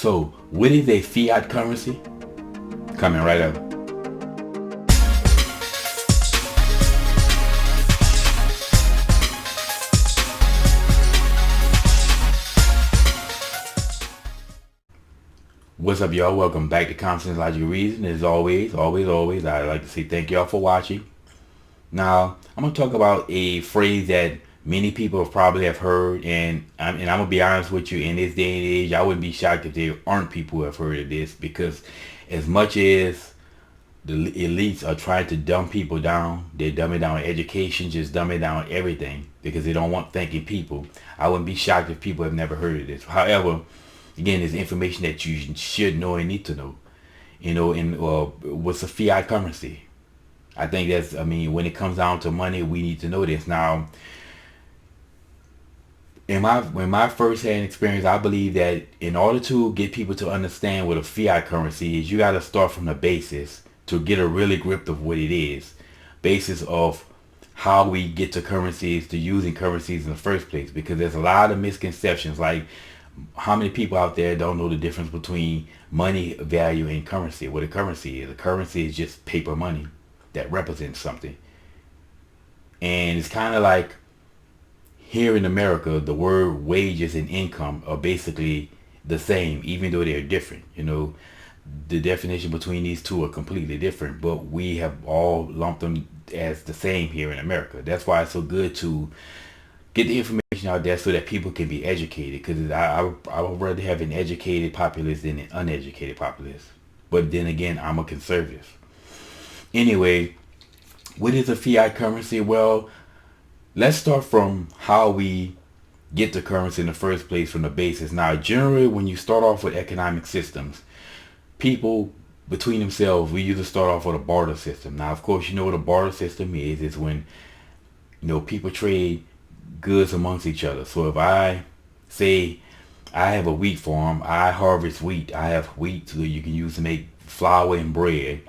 So, what is a fiat currency? Coming right up. What's up, y'all? Welcome back to Common Sense Logical Reason. As always, I'd like to say thank y'all for watching. Now, I'm going to talk about a phrase that many people probably have heard, and I'm going to be honest with you, in this day and age, I wouldn't be shocked if there aren't people who have heard of this, because as much as the elites are trying to dumb people down, they're dumbing down education, just dumbing down everything, because they don't want thinking people. I wouldn't be shocked if people have never heard of this. However, again, it's information that you should know and need to know. And what's a fiat currency? I think when it comes down to money, we need to know this. Now, in my first-hand experience, I believe that in order to get people to understand what a fiat currency is, you got to start from the basis to get a really grip of what it is. Basis of how we get to currencies, to using currencies in the first place. Because there's a lot of misconceptions, like how many people out there don't know the difference between money value and currency? What a currency is. A currency is just paper money that represents something. And it's kind of like here in America, the word wages and income are basically the same, even though they're different. The definition between these two are completely different, but we have all lumped them as the same here in America. That's why it's so good to get the information out there so that people can be educated, because I would rather have an educated populace than an uneducated populace. But then again, I'm a conservative. Anyway, what is a fiat currency? Well, let's start from how we get the currency in the first place, from the basis. Now, generally, when you start off with economic systems, people between themselves, we usually start off with a barter system. Now, of course, you know what a barter system is. It's when, people trade goods amongst each other. So if I say I have a wheat farm, I harvest wheat, I have wheat so you can use to make flour and bread.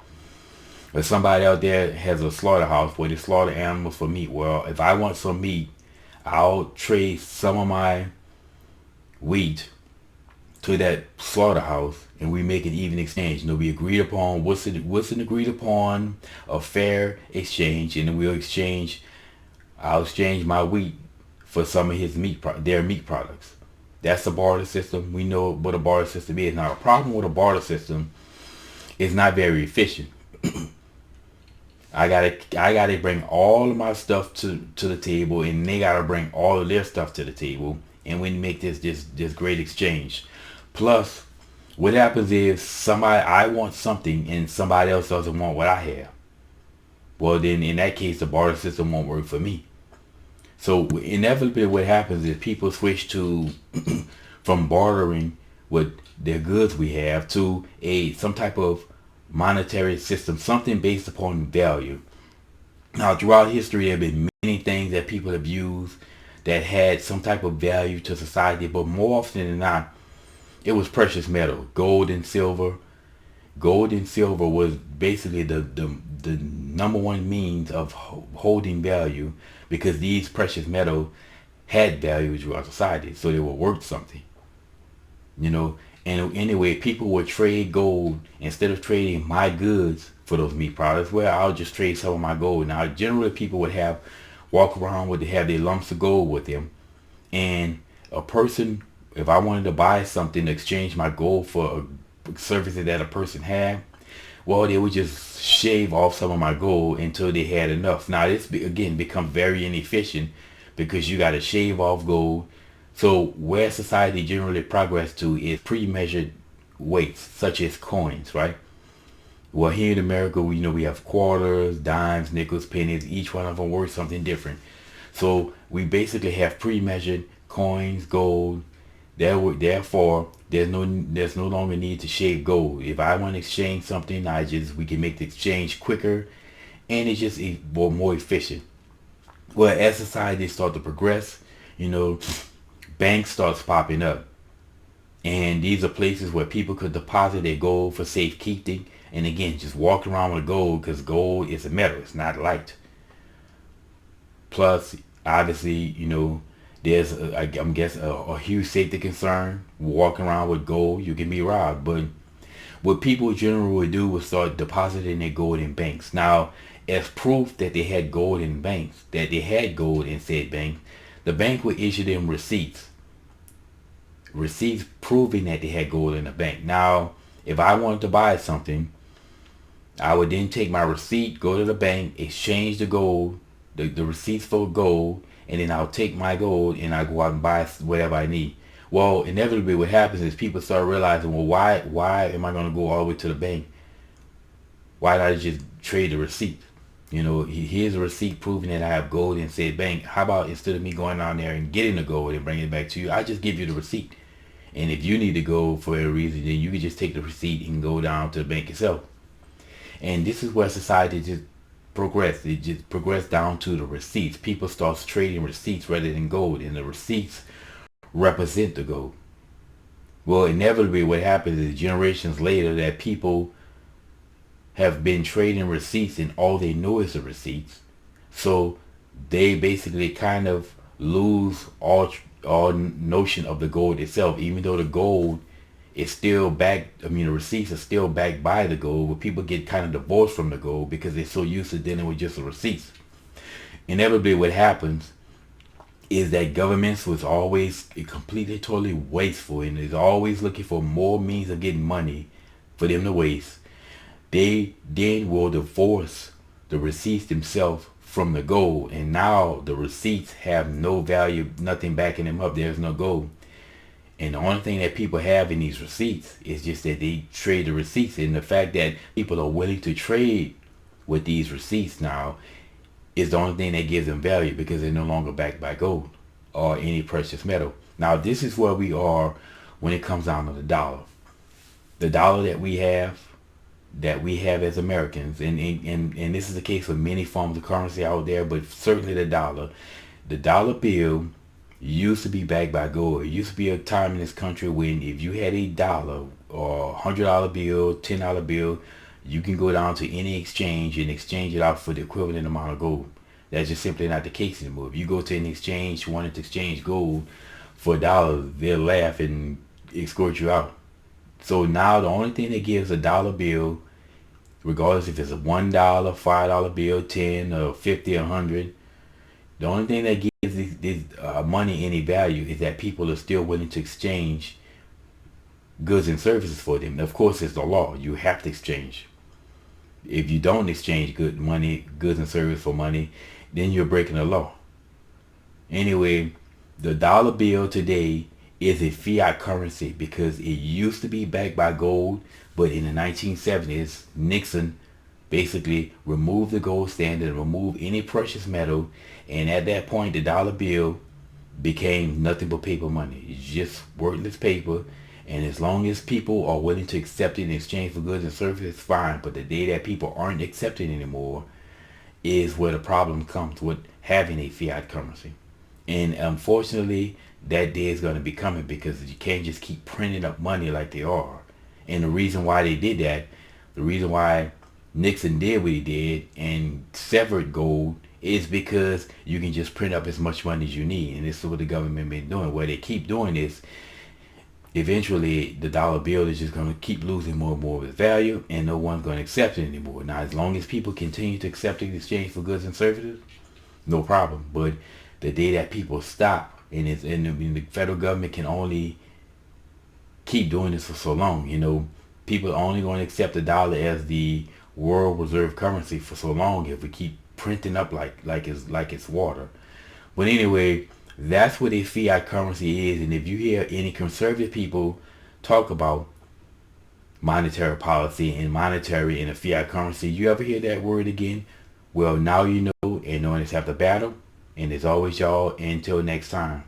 But somebody out there has a slaughterhouse where they slaughter animals for meat. Well, if I want some meat, I'll trade some of my wheat to that slaughterhouse, and we make an even exchange. We agreed upon what's an agreed upon a fair exchange, and then I'll exchange my wheat for some of their meat products. That's the barter system. We know what a barter system is. Now, the problem with a barter system is not very efficient. I gotta bring all of my stuff to the table, and they gotta bring all of their stuff to the table, and we make this great exchange. Plus, what happens is I want something and somebody else doesn't want what I have. Well, then in that case, the barter system won't work for me. So inevitably, what happens is people switch to from bartering with their goods we have to some type of monetary system, something based upon value. Now, throughout history, there have been many things that people have used that had some type of value to society, but more often than not, it was precious metal, gold and silver. Gold and silver was basically the number one means of holding value, because these precious metals had value throughout society, so they were worth something. And anyway, people would trade gold instead of trading my goods for those meat products. Well, I'll just trade some of my gold. Now, generally, people would walk around with have their lumps of gold with them, and a person, if I wanted to buy something to exchange my gold for a service that a person had, well, they would just shave off some of my gold until they had enough. Now, this again becomes very inefficient, because you got to shave off gold. So where society generally progressed to is pre-measured weights, such as coins, right? Well, here in America, we have quarters, dimes, nickels, pennies. Each one of them worth something different. So we basically have pre-measured coins, gold. Therefore, there's no longer need to shave gold. If I want to exchange something, we can make the exchange quicker, and it's just more efficient. Well, as society starts to progress, banks starts popping up, and these are places where people could deposit their gold for safekeeping. And again, just walk around with gold, because gold is a metal, it's not light. Plus, obviously, there's I'm guessing a huge safety concern. Walking around with gold, you can be robbed. But what people generally would do was start depositing their gold in banks. Now, as proof that they had gold in banks, that they had gold in said bank, the bank would issue them receipts proving that they had gold in the bank. Now, if I wanted to buy something, I would then take my receipt, go to the bank, exchange the gold, the receipts for gold, and then I'll take my gold and I go out and buy whatever I need. Well, inevitably what happens is people start realizing, well, why am I going to go all the way to the bank? Why not just trade the receipt? You know, here's a receipt proving that I have gold in said bank. How about instead of me going down there and getting the gold and bringing it back to you, I just give you the receipt. And if you need to go for a reason, then you can just take the receipt and go down to the bank yourself. And this is where society just progressed. It just progressed down to the receipts. People start trading receipts rather than gold, and the receipts represent the gold. Well, inevitably what happens is generations later that people have been trading receipts and all they know is the receipts. So they basically kind of lose all notion of the gold itself, even though the gold is still backed. I mean, the receipts are still backed by the gold, but people get kind of divorced from the gold because they're so used to dealing with just the receipts. Inevitably what happens is that governments was always completely totally wasteful and is always looking for more means of getting money for them to waste. They then will divorce the receipts themselves from the gold, and now the receipts have no value, nothing backing them up. There's no gold. And the only thing that people have in these receipts is just that they trade the receipts. And the fact that people are willing to trade with these receipts now is the only thing that gives them value, because they're no longer backed by gold or any precious metal. Now, this is where we are when it comes down to the dollar. The dollar that we have as Americans, and this is the case for many forms of currency out there, but certainly the dollar bill used to be backed by gold. It used to be a time in this country when if you had a dollar or $100 bill, $10 bill, you can go down to any exchange and exchange it out for the equivalent amount of gold. That's just simply not the case anymore. If you go to an exchange wanting to exchange gold for a dollar, they'll laugh and escort you out. So now the only thing that gives a dollar bill, regardless if it's a $1, $5 bill, 10 or 50 or 100, the only thing that gives this money any value is that people are still willing to exchange goods and services for them. Of course, it's the law. You have to exchange. If you don't exchange goods and services for money, then you're breaking the law. Anyway, the dollar bill today is a fiat currency because it used to be backed by gold, but in the 1970s, Nixon basically removed the gold standard, removed any precious metal, and at that point, the dollar bill became nothing but paper money. It's just worthless paper, and as long as people are willing to accept it in exchange for goods and services, fine. But the day that people aren't accepting anymore is where the problem comes with having a fiat currency. And unfortunately, that day is going to be coming because you can't just keep printing up money like they are. And the reason why they did that, the reason why Nixon did what he did and severed gold, is because you can just print up as much money as you need. And this is what the government been doing. Where they keep doing this, eventually the dollar bill is just going to keep losing more and more of its value, and no one's going to accept it anymore. Now, as long as people continue to accept it in exchange for goods and services, no problem. But the day that people stop, and the federal government can only keep doing this for so long. You know, people are only going to accept the dollar as the world reserve currency for so long if we keep printing up like it's water. But anyway, that's what a fiat currency is. And if you hear any conservative people talk about monetary policy and monetary and a fiat currency, you ever hear that word again? Well, now you know, and knowing it's after battle. And as always, y'all, until next time.